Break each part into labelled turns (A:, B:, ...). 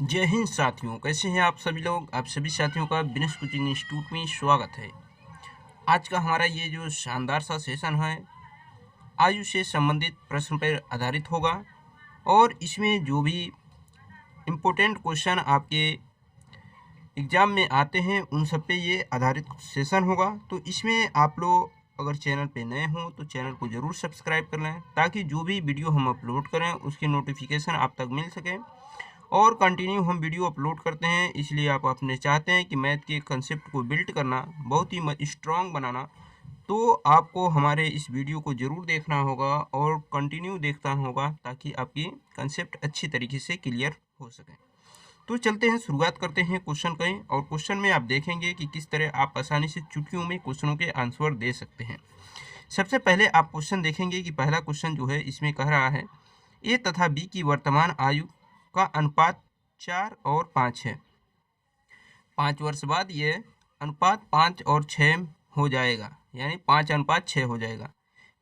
A: जय हिंद साथियों, कैसे हैं आप सभी लोग। आप सभी साथियों का बिजनेस कोचिंग इंस्टीट्यूट में स्वागत है। आज का हमारा ये जो शानदार सा सेशन है आयु से संबंधित प्रश्न पर आधारित होगा और इसमें जो भी इम्पोर्टेंट क्वेश्चन आपके एग्ज़ाम में आते हैं उन सब पे ये आधारित सेशन होगा। तो इसमें आप लोग अगर चैनल पे नए हों तो चैनल को ज़रूर सब्सक्राइब कर लें ताकि जो भी वीडियो हम अपलोड करें उसकी नोटिफिकेशन आप तक मिल सके। और कंटिन्यू हम वीडियो अपलोड करते हैं, इसलिए आप अपने चाहते हैं कि मैथ के कंसेप्ट को बिल्ड करना, बहुत ही स्ट्रॉन्ग बनाना, तो आपको हमारे इस वीडियो को ज़रूर देखना होगा और कंटिन्यू देखना होगा ताकि आपकी कंसेप्ट अच्छी तरीके से क्लियर हो सके। तो चलते हैं, शुरुआत करते हैं क्वेश्चन करें। और क्वेश्चन में आप देखेंगे कि किस तरह आप आसानी से चुटकियों में क्वेश्चनों के आंसर दे सकते हैं। सबसे पहले आप क्वेश्चन देखेंगे कि पहला क्वेश्चन जो है इसमें कह रहा है ए तथा बी की वर्तमान आयु का अनुपात 4 और 5 है। 5 वर्ष बाद ये अनुपात 5 और 6 हो जाएगा, यानी 5:6 हो जाएगा।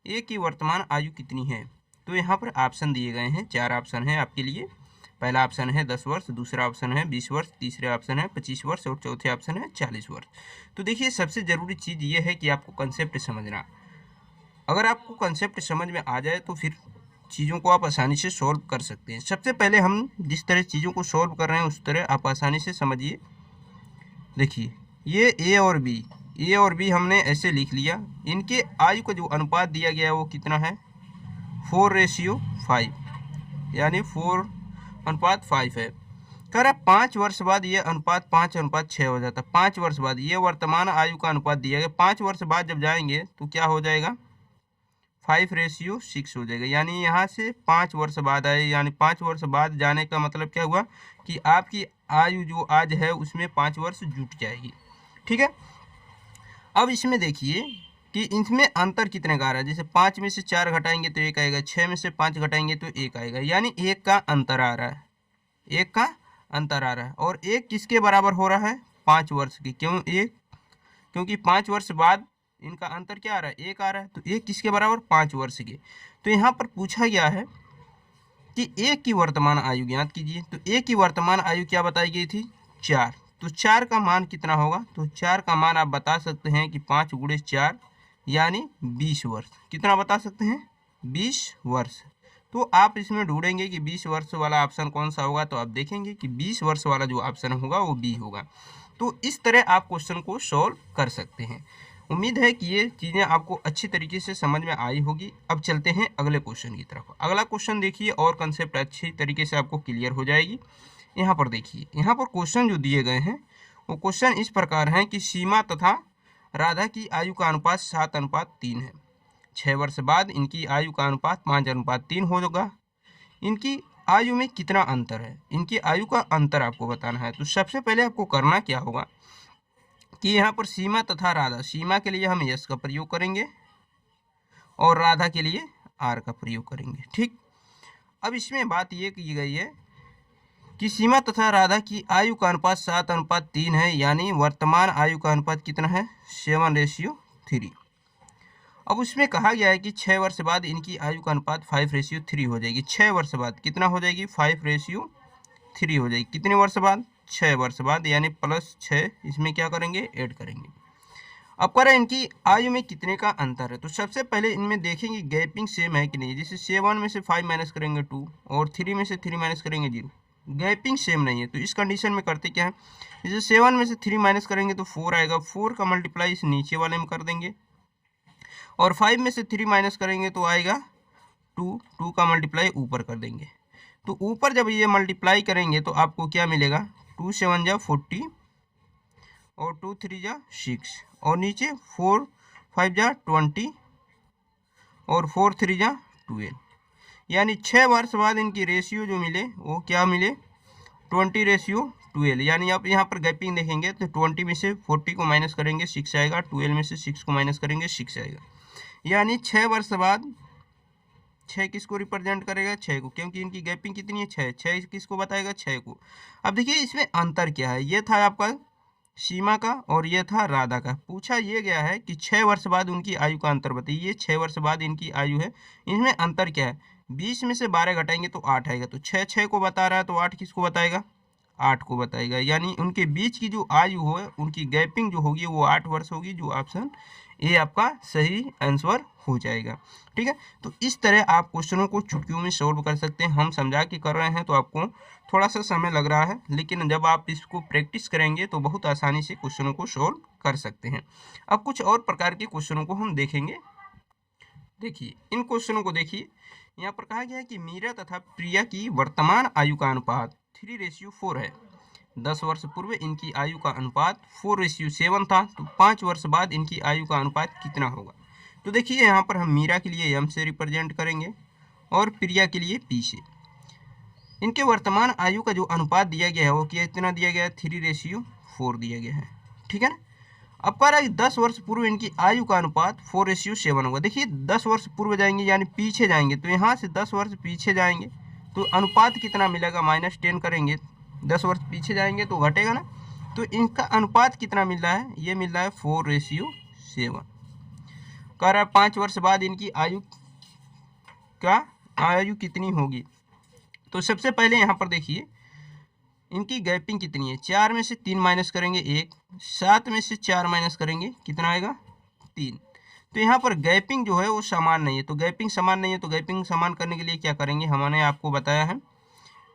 A: ए की वर्तमान आयु कितनी है? तो यहाँ पर ऑप्शन दिए गए हैं, 4 ऑप्शन है आपके लिए। पहला ऑप्शन है 10 वर्ष, दूसरा ऑप्शन है 20 वर्ष, तीसरा ऑप्शन है 25 वर्ष और चौथे ऑप्शन है 40 वर्ष। तो देखिए, सबसे ज़रूरी चीज़ ये है कि आपको कंसेप्ट समझना। अगर आपको कंसेप्ट समझ में आ जाए तो फिर चीज़ों को आप आसानी से सॉल्व कर सकते हैं। सबसे पहले हम जिस तरह चीज़ों को सॉल्व कर रहे हैं उस तरह आप आसानी से समझिए। देखिए, ये ए और बी हमने ऐसे लिख लिया। इनके आयु का जो अनुपात दिया गया है वो कितना है? 4:5, यानी 4:5 है। कह रहा 5 वर्ष बाद ये अनुपात 5:6 हो जाता है। 5 वर्ष बाद ये वर्तमान आयु का अनुपात दिया गया। 5 वर्ष बाद जब जाएंगे तो क्या हो जाएगा? 5:6 हो जाएगा। यानी यहाँ से 5 वर्ष बाद आए, यानी 5 वर्ष बाद जाने का मतलब क्या हुआ कि आपकी आयु जो आज है उसमें 5 वर्ष जुट जाएगी। ठीक है। अब इसमें देखिए कि इसमें अंतर कितने का आ रहा है। जैसे 5 में से 4 घटाएंगे तो 1 आएगा, 6 में से 5 घटाएंगे तो 1 आएगा, यानी 1 का अंतर आ रहा है। 1 का अंतर आ रहा है। और 1 किसके बराबर हो रहा है? 5 वर्ष की। क्यों 1? क्योंकि 5 वर्ष बाद इनका अंतर क्या आ रहा है? 1 आ रहा है। तो 1 किसके बराबर? 5 वर्ष के। तो यहाँ पर पूछा गया है कि 1 की वर्तमान आयु ज्ञात कीजिए। तो 1 की वर्तमान आयु क्या बताई गई थी? 4। तो 4 का मान कितना होगा? तो 4 का मान आप बता सकते हैं कि 5 गुणे 4 यानी 20 वर्ष। कितना बता सकते हैं? 20 वर्ष। तो आप इसमें ढूंढेंगे कि 20 वर्ष वाला ऑप्शन कौन सा होगा, तो आप देखेंगे कि 20 वर्ष वाला जो ऑप्शन होगा वो बी होगा। तो इस तरह आप क्वेश्चन को सॉल्व कर सकते हैं। उम्मीद है कि ये चीज़ें आपको अच्छी तरीके से समझ में आई होगी। अब चलते हैं अगले क्वेश्चन की तरफ। अगला क्वेश्चन देखिए और कंसेप्ट अच्छी तरीके से आपको क्लियर हो जाएगी। यहाँ पर देखिए, यहाँ पर क्वेश्चन जो दिए गए हैं वो क्वेश्चन इस प्रकार हैं कि सीमा तथा राधा की आयु का अनुपात 7:3 है। 6 वर्ष बाद इनकी आयु का अनुपात 5:3 होगा। इनकी आयु में कितना अंतर है? इनकी आयु का अंतर आपको बताना है। तो सबसे पहले आपको करना क्या होगा कि यहाँ पर सीमा तथा राधा, सीमा के लिए हम यस का प्रयोग करेंगे और राधा के लिए आर का प्रयोग करेंगे। ठीक। अब इसमें बात ये की गई है कि सीमा तथा राधा की आयु का अनुपात 7:3 है, यानी वर्तमान आयु का अनुपात कितना है? 7:3। अब उसमें कहा गया है कि 6 वर्ष बाद इनकी आयु का अनुपात 5:3 हो जाएगी। 6 वर्ष बाद कितना हो जाएगी? 5:3 हो जाएगी। कितने वर्ष बाद? 6 वर्ष बाद, यानी +6 इसमें क्या करेंगे? ऐड करेंगे। अब कह रहे हैं इनकी आयु में कितने का अंतर है। तो सबसे पहले इनमें देखेंगे गैपिंग सेम है कि नहीं। जैसे 7 में से 5 माइनस करेंगे 2 और 3 में से 3 माइनस करेंगे 0। गैपिंग सेम नहीं है। तो इस कंडीशन में करते क्या है, जैसे 7 में से 3 माइनस करेंगे तो 4 आएगा। 4 का मल्टीप्लाई इस नीचे वाले में कर देंगे और 5 में से 3 माइनस करेंगे तो आएगा 2। 2 का मल्टीप्लाई ऊपर कर देंगे। तो ऊपर जब ये मल्टीप्लाई करेंगे तो आपको क्या मिलेगा? 2 7 जा 40 और 2 3 जा 6 और नीचे 4 5 जा 20 और 4 3 जा 12। यानी 6 वर्ष बाद इनकी रेशियो जो मिले वो क्या मिले? 20:12। यानी आप यहाँ पर गैपिंग देखेंगे तो 20 में से 40 को माइनस करेंगे 6 आएगा, 12 में से 6 को माइनस करेंगे 6 आएगा। यानी 6 वर्ष बाद 6 किसको रिप्रेजेंट करेगा? 6 को, क्योंकि इनकी गैपिंग कितनी है? 6। 6 किसको बताएगा? 6 को। अब देखिए इसमें अंतर क्या है। ये था आपका सीमा का और ये था राधा का। पूछा ये गया है कि 6 वर्ष बाद उनकी आयु का अंतर बताइए। 6 वर्ष बाद इनकी आयु है, इसमें अंतर क्या है? 20 में से 12 घटाएंगे तो 8 आएगा। तो 6 6 को बता रहा है तो 8 किसको बताएगा? 8 को बताएगा, यानी उनके बीच की जो आयु हो उनकी गैपिंग जो होगी वो 8 वर्ष होगी, जो ऑप्शन ए आपका सही आंसर हो जाएगा। ठीक है, तो इस तरह आप क्वेश्चनों को चुटकियों में सॉल्व कर सकते हैं। हम समझा के कर रहे हैं तो आपको थोड़ा सा समय लग रहा है, लेकिन जब आप इसको प्रैक्टिस करेंगे तो बहुत आसानी से क्वेश्चनों को सॉल्व कर सकते हैं। अब कुछ और प्रकार के क्वेश्चनों को हम देखेंगे। देखिए इन क्वेश्चनों को देखिए, यहाँ पर कहा गया है कि मीरा तथा प्रिया की वर्तमान आयु का अनुपात 3:4 है। 10 वर्ष पूर्व इनकी आयु का अनुपात 4:7 था, तो 5 वर्ष बाद इनकी आयु का अनुपात कितना होगा। तो देखिए यहाँ पर हम मीरा के लिए एम से रिप्रेजेंट करेंगे और प्रिया के लिए पी से। इनके वर्तमान आयु का जो अनुपात दिया गया है वो कितना दिया गया है, 3:4 दिया गया है। ठीक है ना। अब कह रहा है 10 वर्ष पूर्व इनकी आयु का अनुपात 4:7 होगा। देखिए 10 वर्ष पूर्व जाएंगे यानी पीछे जाएंगे, तो यहाँ से 10 वर्ष पीछे जाएंगे तो अनुपात कितना मिलेगा, -10 करेंगे, 10 वर्ष पीछे जाएंगे तो घटेगा ना। तो इनका अनुपात कितना मिल रहा है, ये मिल रहा है 4:7। कह रहा है 5 वर्ष बाद इनकी आयु कितनी होगी। तो सबसे पहले यहाँ पर देखिए इनकी गैपिंग कितनी है, 4 में से 3 माइनस करेंगे 1, 7 में से 4 माइनस करेंगे कितना आएगा 3। तो यहाँ पर गैपिंग जो है वो समान नहीं है, तो गैपिंग समान नहीं है तो गैपिंग समान करने के लिए क्या करेंगे, हमने आपको बताया है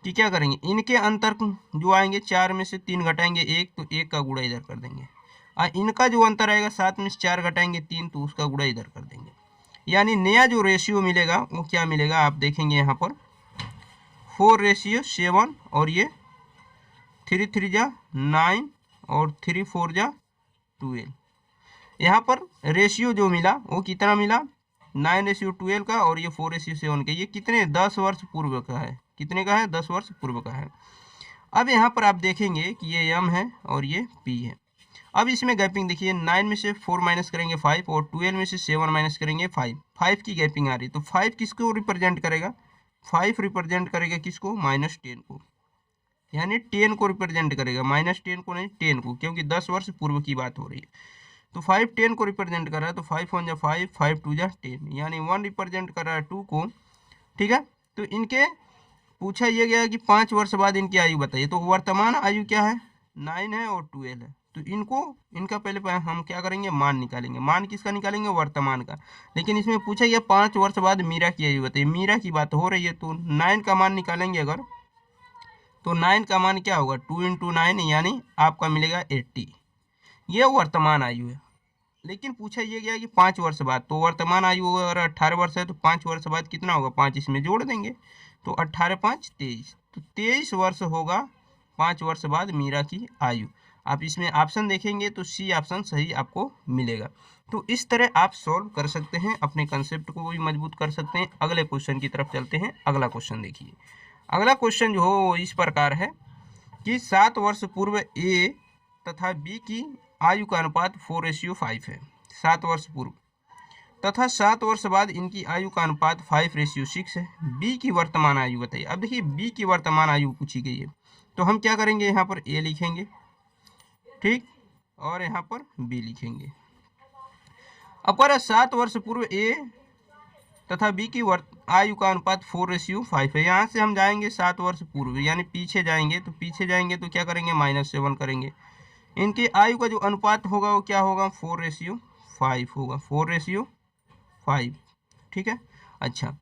A: कि क्या करेंगे, इनके अंतर जो आएंगे 4 में से 3 घटाएंगे 1, तो 1 का गुणा इधर कर देंगे, और इनका जो अंतर आएगा 7 में से 4 घटाएंगे 3, तो उसका गुणा इधर कर देंगे। यानी नया जो रेशियो मिलेगा वो क्या मिलेगा, आप देखेंगे यहाँ पर 4:7 और ये 3 3 जा 9 और 3 4 जा 12। यहाँ पर रेशियो जो मिला वो कितना मिला, 9:12 का, और ये 4:7 का। ये कितने 10 वर्ष पूर्व का है, कितने का है 10 वर्ष पूर्व का है। अब यहाँ पर आप देखेंगे कि ये m है और ये p है। अब इसमें गैपिंग देखिए, 9 में से 4 माइनस करेंगे 5 और 12 में से 7 माइनस करेंगे 5 की गैपिंग आ रही है। तो 5 किसको रिप्रेजेंट करेगा, 5 रिप्रेजेंट करेगा किसको, -10 को, यानी 10 को रिप्रेजेंट करेगा, -10 को नहीं 10 को, क्योंकि 10 वर्ष पूर्व की बात हो रही है। तो 5 10 को रिप्रेजेंट कर रहा है, तो 5 1 जा 5, 5 2 जा 10, यानी 1 रिप्रेजेंट कर रहा है 2 को। ठीक है, तो इनके पूछा ये गया कि 5 वर्ष बाद इनकी आयु बताइए। तो वर्तमान आयु क्या है, 9 है और 12 है। तो इनका पहले हम क्या करेंगे, मान निकालेंगे। मान किसका निकालेंगे, वर्तमान का। लेकिन इसमें पूछा गया 5 वर्ष बाद मीरा की आयु बताइए, मीरा की बात हो रही है, तो 9 का मान निकालेंगे अगर, तो 9 का मान क्या होगा, 2 × 9 यानी आपका मिलेगा 80। ये वर्तमान आयु है। लेकिन पूछा ये गया कि 5 वर्ष बाद, तो वर्तमान आयु अगर 18 वर्ष है तो 5 वर्ष बाद कितना होगा, 5 इसमें जोड़ देंगे, तो 18 5 23, तो 23 वर्ष होगा 5 वर्ष बाद मीरा की आयु। आप इसमें ऑप्शन देखेंगे तो सी ऑप्शन सही आपको मिलेगा। तो इस तरह आप सॉल्व कर सकते हैं, अपने कंसेप्ट को भी मजबूत कर सकते हैं। अगले क्वेश्चन की तरफ चलते हैं। अगला क्वेश्चन देखिए, अगला क्वेश्चन जो हो वो इस प्रकार है कि 7 वर्ष पूर्व ए तथा बी की आयु का अनुपात 4:5 है, 7 वर्ष पूर्व, तथा 7 वर्ष बाद इनकी आयु का अनुपात 5:6 है। बी की वर्तमान आयु बताइए। अब देखिए बी की वर्तमान आयु पूछी गई है, तो हम क्या करेंगे, यहाँ पर ए लिखेंगे, ठीक, और यहाँ पर बी लिखेंगे। अब पर 7 वर्ष पूर्व ए तथा बी की आयु का अनुपात 4:5 है। यहाँ से हम जाएंगे 7 वर्ष पूर्व, यानी पीछे जाएंगे, तो पीछे जाएंगे तो क्या करेंगे, -7 करेंगे। इनकी आयु का जो अनुपात होगा वो क्या होगा, 4:5 होगा, 4:5। ठीक है, अच्छा।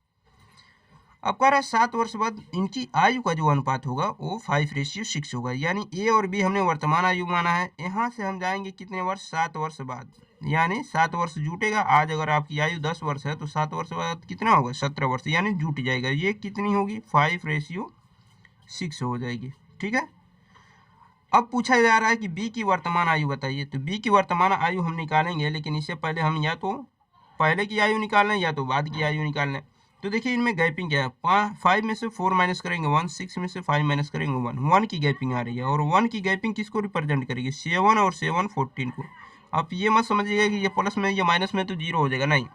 A: अब कह रहा है 7 वर्ष बाद इनकी आयु का जो अनुपात होगा वो 5:6 होगा, यानी ए और बी हमने वर्तमान आयु माना है। यहाँ से हम जाएंगे कितने वर्ष, 7 वर्ष बाद, यानी 7 वर्ष जुटेगा। आज अगर आपकी आयु 10 वर्ष है तो 7 वर्ष बाद कितना होगा, 17 वर्ष, यानी जुट जाएगा। ये कितनी होगी, 5:6 हो जाएगी। ठीक है, अब पूछा जा रहा है कि बी की वर्तमान आयु बताइए। तो बी की वर्तमान आयु हम निकालेंगे, लेकिन इससे पहले हम या तो पहले की आयु निकाल लें या तो बाद की आयु निकाल लें। तो देखिए इनमें गैपिंग क्या है, 5 में से 4 माइनस करेंगे 1, 6 में से 5 माइनस करेंगे 1 की गैपिंग आ रही है। और 1 की गैपिंग किसको रिप्रेजेंट करेगी, 7 और 7 14 को। आप ये मत समझिएगा कि ये प्लस में, ये माइनस में तो 0 हो जाएगा, नहीं।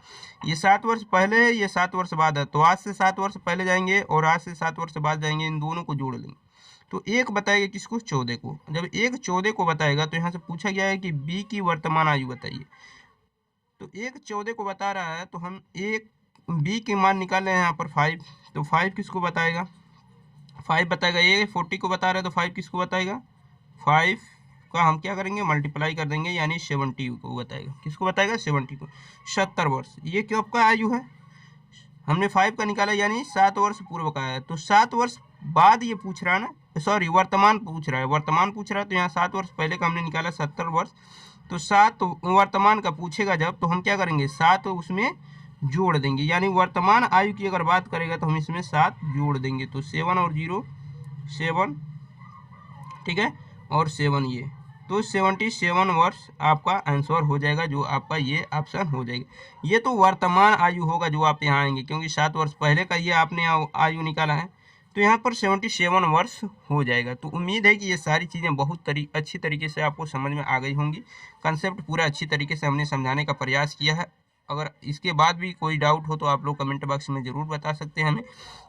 A: ये 7 वर्ष पहले है, ये 7 वर्ष बाद है, तो आज से 7 वर्ष पहले जाएंगे और आज से 7 वर्ष बाद जाएंगे, इन दोनों को जोड़ लेंगे। तो एक बताएगा किसको, 14 को। जब एक 14 को बताएगा तो यहाँ से पूछा गया है कि बी की वर्तमान आयु बताइए। तो एक 14 को बता रहा है, तो हम एक बी के मान निकाले हैं यहाँ पर 5, तो 5 किसको बताएगा, 5 बताएगा, ये 40 को बता रहा है तो 5 किसको बताएगा, 5 का हम क्या करेंगे मल्टीप्लाई कर देंगे, यानी 70 को बताएगा, किसको बताएगा 70 को। 70 वर्ष ये क्यों आपका आयु है, हमने 5 का निकाला यानी 7 वर्ष पूर्व का है, तो 7 वर्ष बाद ये पूछ रहा है ना, सॉरी वर्तमान पूछ रहा है, वर्तमान पूछ रहा है, तो यहाँ 7 वर्ष पहले का हमने निकाला 70 वर्ष, तो 7 वर्तमान का पूछेगा जब, तो हम क्या करेंगे 7 उसमें जोड़ देंगे, यानी वर्तमान आयु की अगर बात करेगा तो हम इसमें 7 जोड़ देंगे, तो 7 और 0 7, ठीक है, और 7 ये, तो 77 वर्ष आपका आंसर हो जाएगा, जो आपका ये ऑप्शन हो जाएगा। ये तो वर्तमान आयु होगा जो आप यहाँ आएंगे, क्योंकि 7 वर्ष पहले का ये आपने आयु निकाला है, तो यहाँ पर 77 वर्ष हो जाएगा। तो उम्मीद है कि ये सारी चीज़ें बहुत अच्छी तरीके से आपको समझ में आ गई होंगी। कंसेप्ट पूरा अच्छी तरीके से हमने समझाने का प्रयास किया है। अगर इसके बाद भी कोई डाउट हो तो आप लोग कमेंट बॉक्स में ज़रूर बता सकते हैं हमें।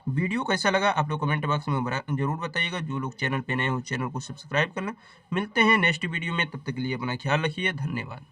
A: वीडियो कैसा लगा आप लोग कमेंट बॉक्स में ज़रूर बताइएगा। जो लोग चैनल पे नए हो चैनल को सब्सक्राइब करना। मिलते हैं नेक्स्ट वीडियो में, तब तक के लिए अपना ख्याल रखिए। धन्यवाद।